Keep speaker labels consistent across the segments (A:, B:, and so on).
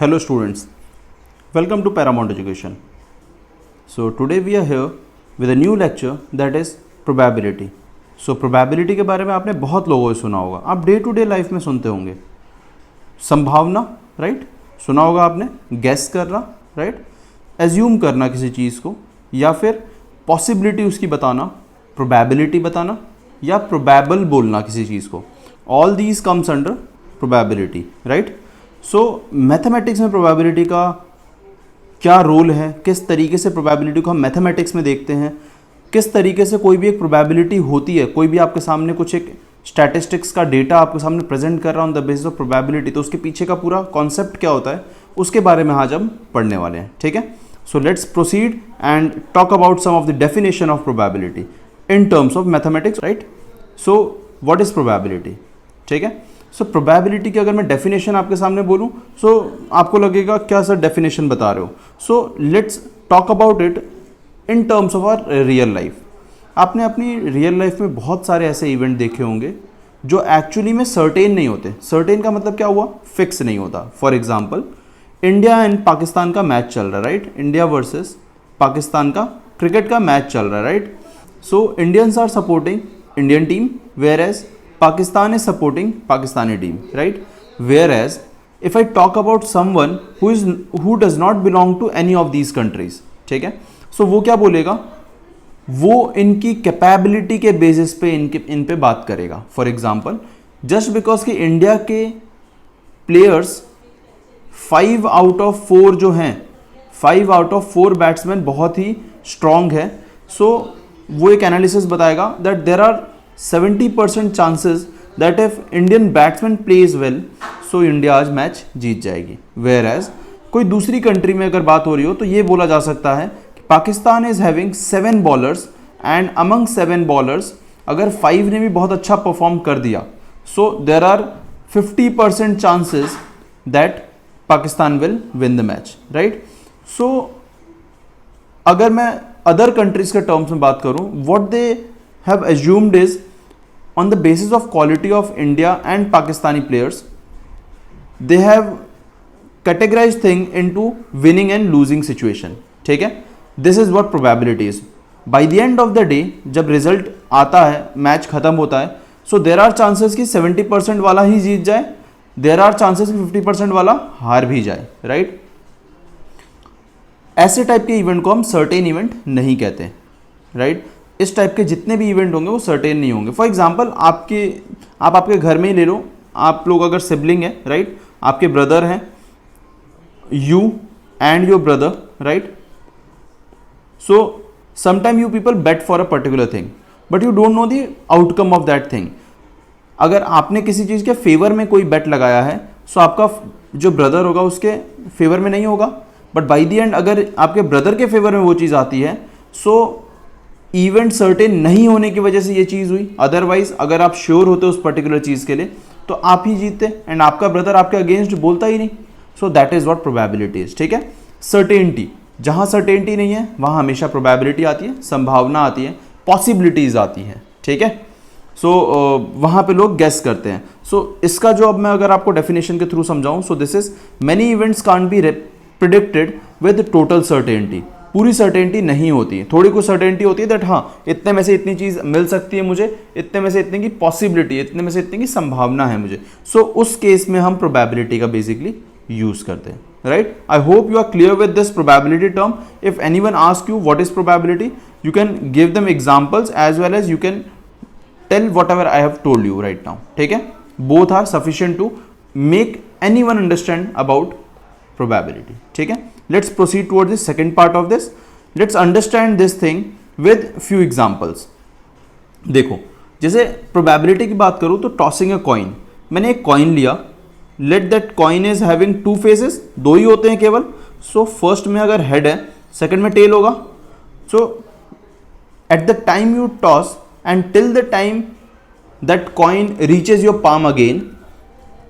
A: Hello students, welcome to Paramount Education. So today we are here with a new lecture that is probability. So probability के बारे में आपने बहुत लोगों से सुना होगा, आप डे टू डे लाइफ में सुनते होंगे. संभावना, राइट, सुना होगा आपने. गेस करना, राइट, एज्यूम करना किसी चीज़ को, या फिर पॉसिबिलिटी उसकी बताना, प्रोबेबिलिटी बताना, या प्रोबेबल बोलना किसी चीज़ को. All these comes under probability, right. So mathematics में प्रोबेबिलिटी का क्या रोल है, किस तरीके से प्रोबेबिलिटी को हम मैथमेटिक्स में देखते हैं, किस तरीके से कोई भी एक प्रोबेबिलिटी होती है, कोई भी आपके सामने कुछ एक स्टैटिस्टिक्स का डेटा आपके सामने प्रेजेंट कर रहा हूँ on the basis of probability, तो उसके पीछे का पूरा कॉन्सेप्ट क्या होता है उसके बारे में आज हम पढ़ने वाले हैं. ठीक है, so let's proceed and talk about some of the definition of probability in terms of mathematics, right. So what is probability. ठीक है, सो प्रोबेबिलिटी की अगर मैं डेफिनेशन आपके सामने बोलूं सो आपको लगेगा क्या सर डेफिनेशन बता रहे हो. So let's talk about it in terms of our real life. आपने अपनी रियल लाइफ में बहुत सारे ऐसे इवेंट देखे होंगे जो एक्चुअली में सर्टेन नहीं होते. सर्टेन का मतलब क्या हुआ, फिक्स नहीं होता. For example India and Pakistan का मैच चल रहा है, राइट. इंडिया वर्सेस पाकिस्तान का क्रिकेट का मैच चल रहा है, right. So Indians are supporting Indian team, whereas Pakistan is supporting Pakistani team, right? Whereas if I talk about someone who does not belong to any of these countries, ठीक है, so वो क्या बोलेगा, वो इनकी capability के basis पे इन पे बात करेगा. फॉर एग्जाम्पल जस्ट बिकॉज कि इंडिया के प्लेयर्स 5 आउट ऑफ 4 जो हैं, 5 आउट ऑफ 4 बैट्समैन बहुत ही स्ट्रांग है, सो वो एक एनालिसिस बताएगा that there are 70% chances that if Indian batsman plays well so India आज मैच जीत जाएगी. वेयर एज कोई दूसरी कंट्री में अगर बात हो रही हो तो ये बोला जा सकता है कि Pakistan is having 7 bowlers and among 7 bowlers अगर 5 ने भी बहुत अच्छा परफॉर्म कर दिया so there are 50% chances that Pakistan will win the match, right. So अगर मैं अदर कंट्रीज के टर्म्स में बात करूं, what they have assumed is on the basis of quality of India and Pakistani players, they have categorized thing into winning and losing situation. ठीक है, this is what probability is. By the end of the day जब result आता है, match खत्म होता है, so there are chances कि 70% वाला ही जीत जाए, there are chances कि 50% वाला हार भी जाए, right. ऐसे टाइप के इवेंट को हम सर्टेन इवेंट नहीं कहते, राइट. इस टाइप के जितने भी इवेंट होंगे वो सर्टेन नहीं होंगे. फॉर एग्जाम्पल आपके घर में ही ले लो, आप लोग अगर सिबलिंग है, राइट, आपके ब्रदर हैं, you and your brother, right. So sometime you people bet for a particular thing but you don't know the outcome of that thing. अगर आपने किसी चीज़ के फेवर में कोई बेट लगाया है सो आपका जो ब्रदर होगा उसके फेवर में नहीं होगा, बट बाई द एंड अगर आपके ब्रदर के फेवर में वो चीज़ आती है सो इवेंट सर्टेन नहीं होने की वजह से ये चीज़ हुई. अदरवाइज अगर आप श्योर होते उस पर्टिकुलर चीज़ के लिए तो आप ही जीतते एंड आपका ब्रदर आपके अगेंस्ट बोलता ही नहीं. सो that is what probability is. ठीक है, सर्टेनिटी, जहाँ सर्टेनिटी नहीं है वहाँ हमेशा प्रोबेबिलिटी आती है, संभावना आती है, पॉसिबिलिटीज आती है. ठीक है, सो वहाँ पे लोग गेस करते हैं. सो इसका जो अब मैं अगर आपको डेफिनेशन के थ्रू समझाऊँ, सो this is many events can't be predicted with total certainty. पूरी सर्टेनिटी नहीं होती है, थोड़ी कुछ सर्टेनिटी होती है दैट हाँ इतने में से इतनी चीज़ मिल सकती है मुझे, इतने में से इतने की पॉसिबिलिटी, इतने में से इतने की संभावना है मुझे. सो उस केस में हम प्रोबेबिलिटी का बेसिकली यूज करते हैं, right. I hope you are clear with this probability term. If anyone ask you what is probability you can give them examples as well as you can tell whatever I have told you right now. ठीक है, both are sufficient to make anyone understand about probability. ठीक है, let's proceed towards the second part of this. Let's understand this thing with few examples. देखो, जैसे probability की बात करूँ तो टॉसिंग अ कॉइन, मैंने एक कॉइन लिया, let that coin is having 2 faces, 2 ही होते हैं केवल. सो फर्स्ट में अगर हेड है, सेकंड में टेल होगा. So at the time you toss and till the time that coin reaches your palm again,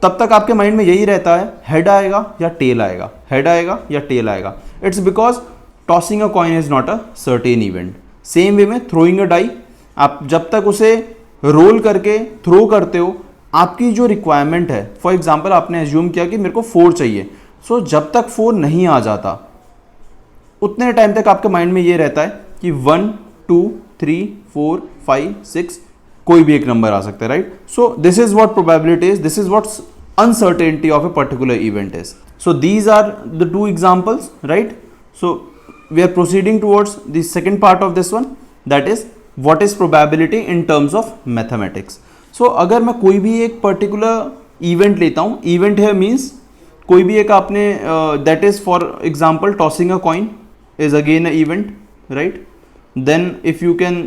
A: तब तक आपके माइंड में यही रहता है हेड आएगा या टेल आएगा, हेड आएगा या टेल आएगा. It's because tossing a coin is not a certain event. Same way में थ्रोइंग अ डाई, आप जब तक उसे रोल करके थ्रो करते हो आपकी जो रिक्वायरमेंट है, फॉर एग्जाम्पल आपने एज्यूम किया कि मेरे को 4 चाहिए, सो जब तक 4 नहीं आ जाता उतने टाइम तक आपके माइंड में ये रहता है कि 1 2 3 4 5 6 कोई भी एक नंबर आ सकता है, right? So this is what probability is, this is what uncertainty of a particular event is. So these are the two examples, right? So we are proceeding towards the second part of this one, that is what is probability in terms of mathematics. So अगर मैं कोई भी एक particular event लेता हूँ, event here means कोई भी एक आपने that is for example tossing a coin is again a event, right? Then if you can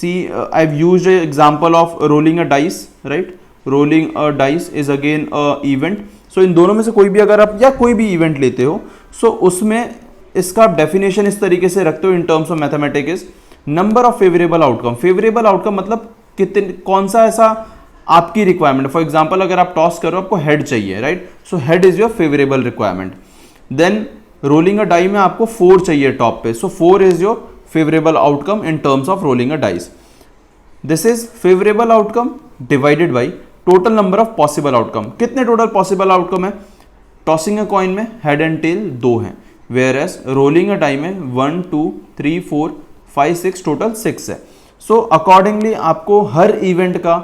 A: see I've used an example of rolling a dice, right? Rolling a dice is again a event. So इन दोनों में से कोई भी अगर आप या कोई भी इवेंट लेते हो, सो उसमें इसका आप डेफिनेशन इस तरीके से रखते हो इन terms of mathematics, number of favourable outcome. Favourable outcome मतलब कितने, कौन सा ऐसा आपकी रिक्वायरमेंट. फॉर एग्जाम्पल अगर आप टॉस करो आपको हेड चाहिए, right? So head is your favourable requirement. Then rolling a die में आपको 4 चाहिए टॉप पे, so 4 is your favourable outcome in terms of rolling a dice. This is favourable outcome divided by total number of possible outcome. कितने total possible outcome है? Tossing a coin में head and tail 2 हैं, whereas rolling a die में 1 2 3 4 5 6 total 6 है. So accordingly आपको हर event का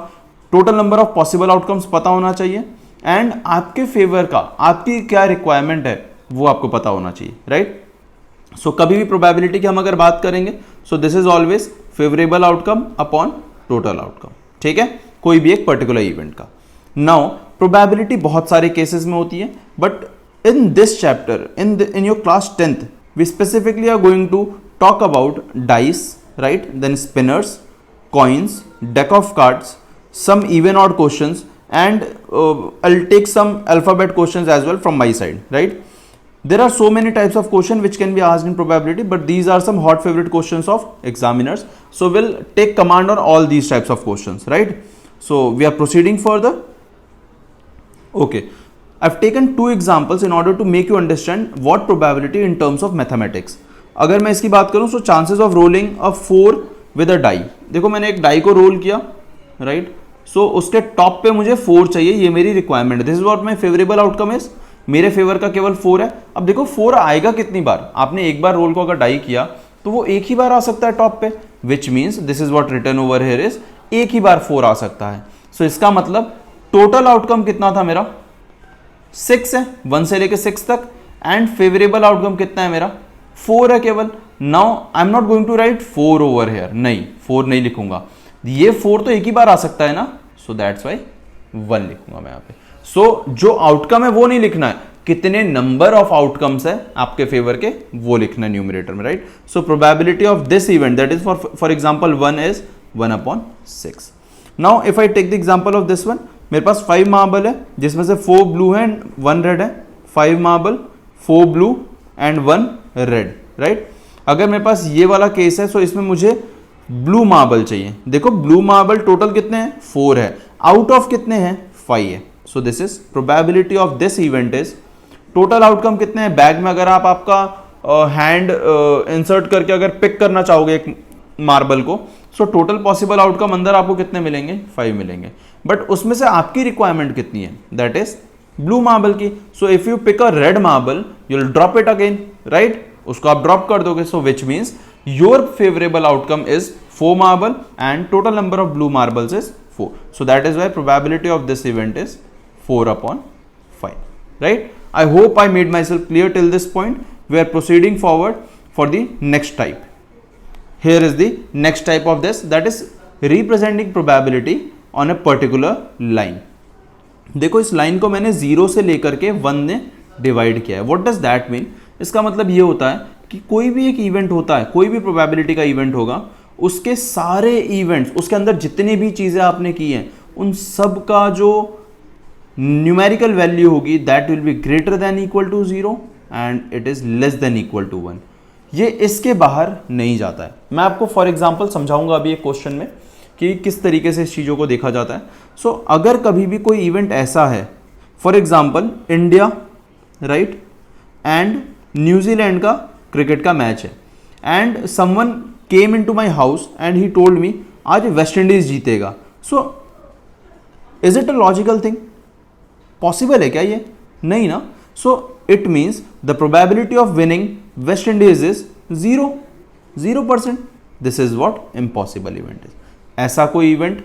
A: total number of possible outcomes पता होना चाहिए एंड आपके फेवर का आपकी क्या रिक्वायरमेंट है वो आपको पता होना चाहिए, राइट? सो कभी भी प्रोबेबिलिटी की हम अगर बात करेंगे, so this is always favourable outcome upon total outcome, ठीक है? कोई भी एक पर्टिकुलर इवेंट का. नाउ प्रोबेबिलिटी बहुत सारे केसेस में होती है, but in this chapter in your class 10th we specifically are going to talk about dice, right? Then spinners, coins, deck of cards, some even odd questions and I'll take some alphabet questions as well from my side, right? There are so many types of question which can be asked in probability, but these are some hot favorite questions of examiners, so we'll take command on all these types of questions, right? So we are proceeding further. Okay, I've taken 2 examples in order to make you understand what probability in terms of mathematics. अगर मैं इसकी बात करूं, so chances of rolling a 4 with a die. देखो मैंने एक die को role किया, right? सो उसके टॉप पे मुझे 4 चाहिए, ये मेरी रिक्वायरमेंट है. This is what my favourable outcome is. मेरे फेवर का केवल 4 है. अब देखो 4 आएगा कितनी बार, आपने एक बार रोल को अगर डाई किया तो वो एक ही बार आ सकता है टॉप पे, which means this is what written over here is, एक ही बार 4 आ सकता है. सो इसका मतलब टोटल आउटकम कितना था मेरा, 6 है, 1 से लेके 6 तक, एंड फेवरेबल आउटकम कितना है मेरा, 4 है केवल. Now I am not going to write 4 over here, नहीं 4 नहीं लिखूंगा, ये 4 तो एक ही बार आ सकता है ना, सो दैट्स वाई 1 लिखूंगा मैं यहाँ पे. सो जो आउटकम है वो नहीं लिखना है, कितने नंबर ऑफ आउटकम्स है आपके फेवर के वो लिखना है न्यूमरेटर में, right? So probability of this event that is for example 1 is 1/6. Now if I take the example of this one, मेरे पास 5 मार्बल है जिसमें से 4 ब्लू है एंड 1 रेड है. 5 marble, 4 blue and 1 red, right? अगर मेरे पास ये वाला केस है, सो इसमें मुझे ब्लू मार्बल चाहिए. देखो ब्लू मार्बल टोटल कितने हैं, 4 है, आउट ऑफ कितने हैं, 5 है. सो this is probability of this event is, total outcome कितने हैं. बैग में अगर आप आपका हैंड इंसर्ट करके अगर पिक करना चाहोगे एक मार्बल को, सो टोटल पॉसिबल आउटकम अंदर आपको कितने मिलेंगे, 5 मिलेंगे. बट उसमें से आपकी रिक्वायरमेंट कितनी है, दैट इज ब्लू मार्बल की. So if you pick a red marble you will drop it again, right? उसको आप ड्रॉप कर दोगे. So which means your favorable outcome is 4 marble and total number of blue marbles is 4. So that is why probability of this event is 4/5, right? I hope I made myself clear till this point. We are proceeding forward for the next type. Here is the next type of this, that is representing probability on a particular line. देखो इस line को मैंने 0 से लेकर के 1 ने divide किया है. What does that mean? इसका मतलब ये होता है कि कोई भी एक इवेंट होता है, कोई भी प्रोबेबिलिटी का इवेंट होगा, उसके सारे इवेंट्स, उसके अंदर जितनी भी चीज़ें आपने की हैं, उन सब का जो न्यूमेरिकल वैल्यू होगी that will be greater than equal to 0 and it is less than equal to 1. ये इसके बाहर नहीं जाता है. मैं आपको फॉर एग्जांपल समझाऊंगा अभी एक क्वेश्चन में कि किस तरीके से इस चीज़ों को देखा जाता है. सो अगर कभी भी कोई इवेंट ऐसा है, for example India, right, and New Zealand का क्रिकेट का मैच है, and someone came into my house and he told me आज वेस्ट इंडीज जीतेगा. So is it a logical thing, possible है क्या ये, नहीं ना. So it means the probability of winning West Indies is 0%. This is what impossible event is. ऐसा कोई event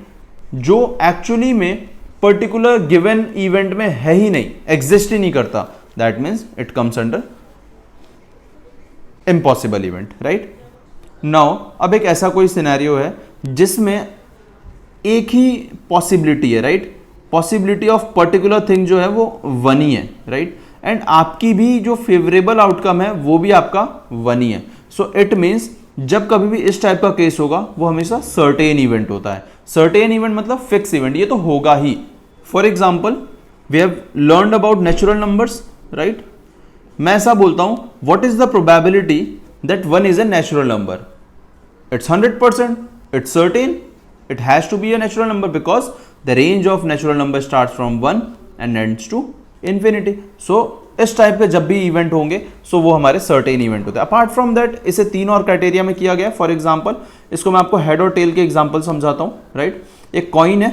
A: जो एक्चुअली में पर्टिकुलर गिवन इवेंट में है ही नहीं, एग्जिस्ट ही नहीं करता, that means it comes under impossible event, right. Now अब एक ऐसा कोई सिनेरियो है जिसमें एक ही पॉसिबिलिटी है, right. Possibility of particular thing जो है वो 1 ही है, राइट. एंड आपकी भी जो फेवरेबल आउटकम है वो भी आपका 1 ही है. सो इट मीन्स जब कभी भी इस टाइप का केस होगा वो हमेशा सर्टेन इवेंट होता है. सर्टेन इवेंट मतलब फिक्स इवेंट, ये तो होगा ही. For example we have learned about natural numbers, right. मैं ऐसा बोलता हूं what is the probability that 1 is a natural number. It's 100%, it's certain, it has to be a natural number because the range of natural number starts from 1 and ends to infinity. So इस type के जब भी event होंगे सो वो हमारे certain event होते हैं. Apart from that इसे 3 और क्राइटेरिया में किया गया. फॉर एग्जांपल इसको मैं आपको हेड और टेल के एग्जांपल समझाता हूँ, राइट. एक कॉइन है,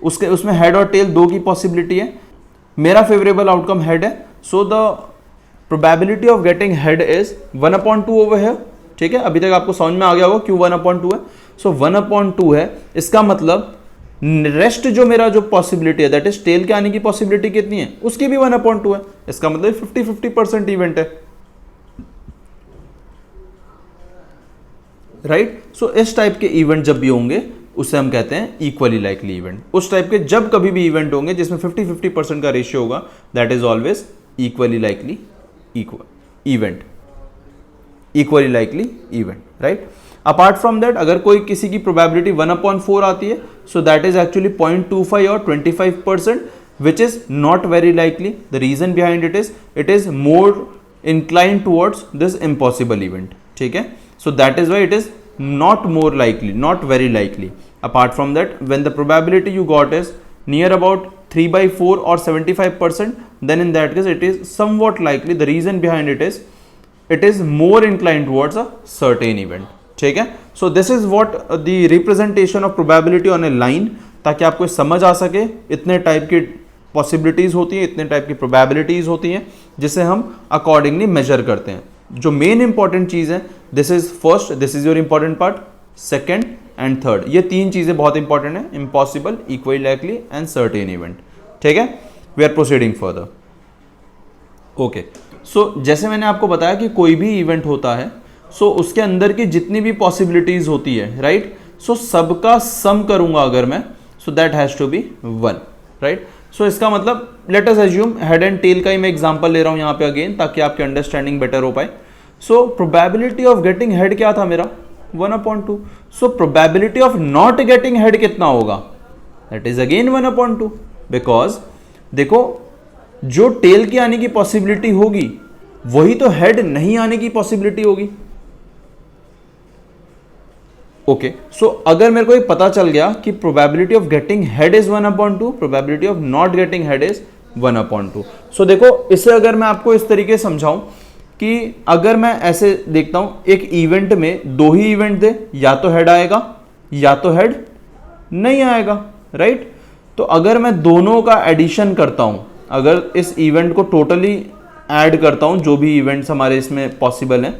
A: उसमें हेड और टेल 2 की पॉसिबिलिटी है. मेरा फेवरेबल आउटकम हेड है, so the probability of getting head is 1/2 over है. ठीक है, अभी तक आपको समझ में आ गया होगा क्यों 1/2 है. सो 1/2 है, इसका मतलब रेस्ट जो मेरा जो पॉसिबिलिटी है दैट इज टेल के आने की पॉसिबिलिटी कितनी है, उसकी भी 1/2 है. इसका मतलब 50-50% इवेंट है, राइट. सो इस टाइप के इवेंट जब भी होंगे उसे हम कहते हैं इक्वली लाइकली इवेंट. उस टाइप के जब कभी भी इवेंट होंगे जिसमें 50-50% का रेशियो होगा that is always equally likely event, equally likely event, right. Apart from that अगर कोई किसी की प्रोबेबिलिटी 1/4 आती है सो दैट इज एक्चुअली 0.25 और 25%, which is not very likely. The reason behind it is more inclined towards this impossible event. ठीक है, so that is why it is not more likely, not very likely. Apart from that, when the probability you got is near about 3/4 or 75%, then in that case it is somewhat likely. The reason behind it is more inclined towards a certain event. ठीक है, so this is what the representation of probability on a line, ताकि आपको समझ आ सके इतने type की possibilities होती हैं, इतने टाइप की प्रोबेबिलिटीज होती हैं जिसे हम अकॉर्डिंगली मेजर करते हैं. जो मेन इंपॉर्टेंट चीज है, this is first, this is your important part, second and third. ये 3 चीजें बहुत इंपॉर्टेंट है, impossible, equally likely and certain event. ठीक है, we are proceeding further. Okay, so जैसे मैंने आपको बताया कि कोई भी इवेंट होता है सो उसके अंदर की जितनी भी पॉसिबिलिटीज होती है, राइट, सो सबका सम करूंगा अगर मैं, so that has to be 1, right. So इसका मतलब let us assume head and tail का ही मैं एग्जांपल ले रहा हूं यहां पे अगेन, ताकि आपकी अंडरस्टैंडिंग बेटर हो पाए. सो प्रोबेबिलिटी ऑफ गेटिंग हेड क्या था मेरा, 1/2. सो probability of not getting head कितना होगा, दैट इज अगेन 1/2. बिकॉज देखो जो टेल के आने की पॉसिबिलिटी होगी वही तो हेड नहीं आने की पॉसिबिलिटी होगी. ओके, सो अगर मेरे को ये पता चल गया कि probability of getting head is 1/2, probability of not getting head is 1/2. सो देखो इसे अगर मैं आपको इस तरीके से समझाऊं कि अगर मैं ऐसे देखता हूं एक इवेंट में 2 ही इवेंट दे, या तो हेड आएगा या तो हेड नहीं आएगा, राइट. तो अगर मैं दोनों का एडिशन करता हूं, अगर इस इवेंट को टोटली ऐड करता हूं, जो भी इवेंट्स हमारे इसमें पॉसिबल हैं,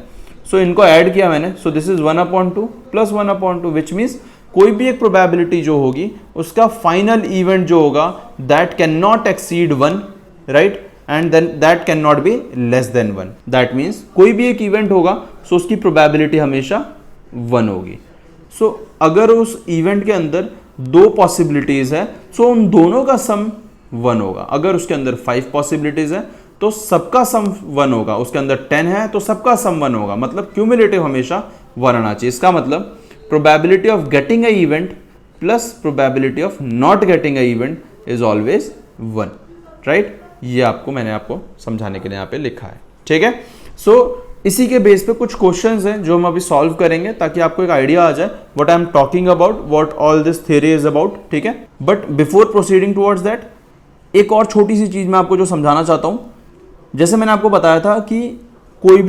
A: सो इनको ऐड किया मैंने, सो this is 1/2 plus 1/2, which means कोई भी एक प्रोबेबिलिटी जो होगी उसका फाइनल इवेंट जो होगा that can not exceed 1, right, and then that can not be less than 1. That means कोई भी एक इवेंट होगा सो उसकी प्रोबेबिलिटी हमेशा 1 होगी. सो अगर उस इवेंट के अंदर 2 पॉसिबिलिटीज है सो उन दोनों का सम 1 होगा. अगर उसके अंदर 5 पॉसिबिलिटीज है तो सबका सम 1 होगा. उसके अंदर 10 है तो सबका सम 1 होगा. मतलब क्यूमुलेटिव हमेशा 1 आना चाहिए. इसका मतलब probability of getting a event plus probability of not getting a event is always 1, right. ये मैंने आपको समझाने के लिए यहाँ पे लिखा है. ठीक है, सो इसी के बेस पे कुछ क्वेश्चंस हैं जो हम अभी सॉल्व करेंगे ताकि आपको एक आइडिया आ जाए what I am talking about, what all this theory is about. ठीक है, but before proceeding towards that एक और छोटी सी चीज मैं आपको जो समझाना चाहता हूं. जैसे मैंने आपको बताया था कि कोई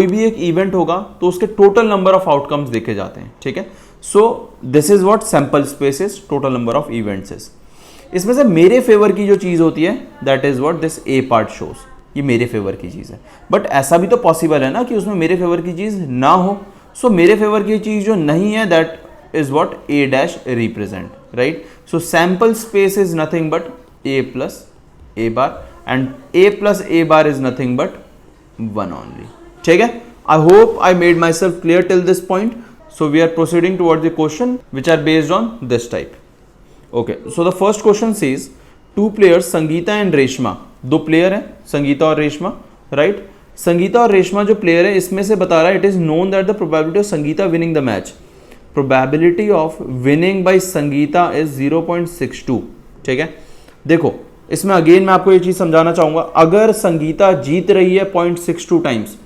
A: भी एक इवेंट होगा तो उसके टोटल नंबर ऑफ आउटकम्स देखे जाते हैं. ठीक है, सो this is what sample space is, total number of events is. इसमें से मेरे फेवर की जो चीज होती है that is what this A part shows. ये मेरे फेवर की चीज़ है। बट ऐसा भी तो पॉसिबल है ना कि उसमें मेरे फेवर की चीज़ ना हो। सो मेरे फेवर की चीज़ जो नहीं है that is what A dash represent, right. So sample space is nothing but A plus A bar and A plus A bar is nothing but 1 only, ठीक है। I hope I made myself clear till this point. So we are proceeding towards the question which are based on this type. Okay, so the first question says two players Sangeeta and Reshma, दो player हैं संगीता और Reshma, right. Sangeeta और रेशमा जो player है इसमें से बता रहा है it is known that the probability of Sangeeta winning the match, probability of winning by Sangeeta is 0.62, ठीक है। देखो इसमें अगेन मैं आपको ये चीज समझाना चाहूंगा, अगर संगीता जीत रही है 0.62 टाइम्स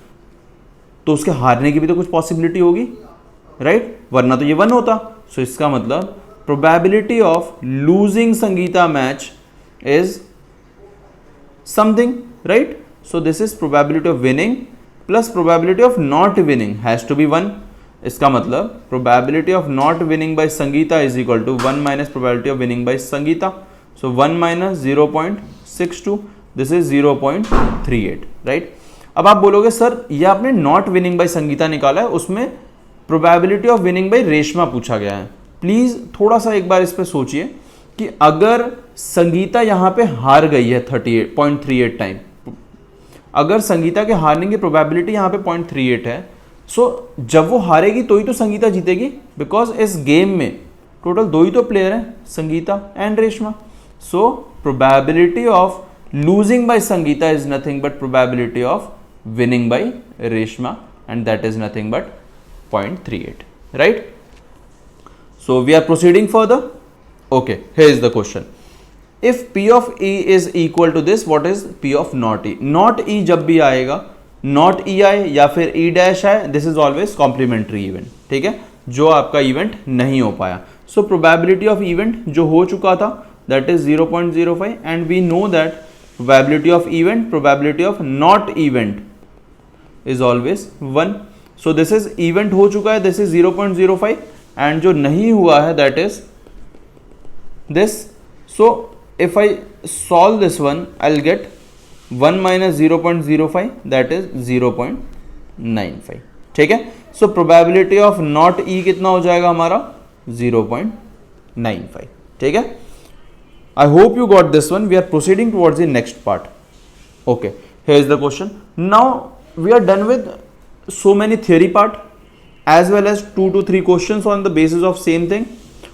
A: तो उसके हारने की भी तो कुछ पॉसिबिलिटी होगी, राइट, वरना तो ये 1 होता। सो इसका मतलब probability of losing Sangeeta match is something, right. So this is probability of winning plus probability of not winning has to be 1। इसका मतलब probability of not winning by Sangeeta is equal to 1 minus probability of winning by Sangeeta. So 1 minus 0.62, this is 0.38, right. अब आप बोलोगे sir ये आपने not winning by Sangeeta निकाला है, उसमें probability of winning by Reshma पूछा गया है। प्लीज थोड़ा सा एक बार इस पे सोचिए कि अगर संगीता यहां पे हार गई है 38.38 टाइम, अगर संगीता के हारने की प्रोबेबिलिटी यहां पे 0.38 है, सो जब वो हारेगी तो ही तो संगीता जीतेगी, बिकॉज इस गेम में टोटल 2 ही तो प्लेयर हैं, Sangeeta and Reshma. So probability of losing by Sangeeta is nothing but probability of winning by Reshma, and that is nothing but 0.38, right? So we are proceeding further. Okay, here is the question. If P of E is equal to this, what is P of not E? Not E जब भी आएगा, not E आए या फिर E dash आए, this is always complementary event, ठीक है, जो आपका इवेंट नहीं हो पाया। So probability of event जो हो चुका था that is 0.05, and we know that probability of event, probability of not event is always 1. So this is event हो चुका है, this is 0.05, and जो नहीं हुआ है that is this. So if I solve this one, I'll get 1 minus 0.05, that is 0.95, ठीक है। So probability of not E कितना हो जाएगा हमारा 0.95, ठीक है। I hope you got this one. We are proceeding towards the next part. Okay, here is the question. Now we are done with so many theory part as well as 2 to 3 questions on the basis of same thing.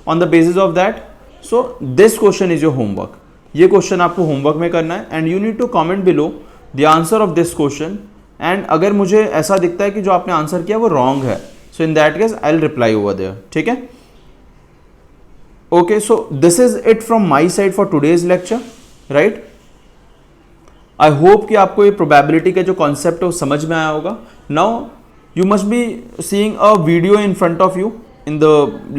A: On the basis of that, so this question is your homework. ये question आपको homework में करना है and you need to comment below the answer of this question. And अगर मुझे ऐसा दिखता है कि जो आपने आंसर किया वो wrong है, so in that case I'll reply over there, ठीक है। Okay, so this is it from my side for today's lecture, right? I hope कि आपको ये probability का जो concept है वो समझ में आया होगा। Now you must be seeing a video in front of you in the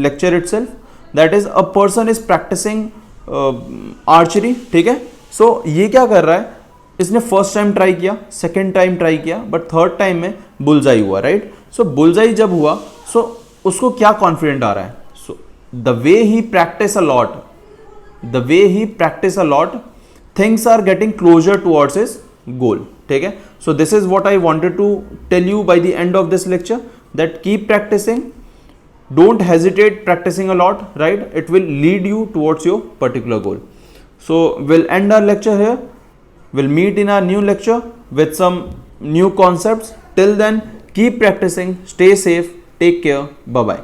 A: lecture itself, that is a person is practicing archery, ठीक है। So ये क्या कर रहा है, इसने फर्स्ट टाइम ट्राई किया, सेकेंड टाइम ट्राई किया, बट थर्ड टाइम में बुलजाई हुआ, राइट। सो बुलजाई जब हुआ, सो उसको क्या कॉन्फिडेंट आ रहा है, the way he practice a lot, things are getting closer towards his goal, ठीक है। So this is what I wanted to tell you by the end of this lecture, that keep practicing, don't hesitate practicing a lot, right? It will lead you towards your particular goal. So we'll end our lecture here. We'll meet in our new lecture with some new concepts. Till then, keep practicing, stay safe, take care, bye bye.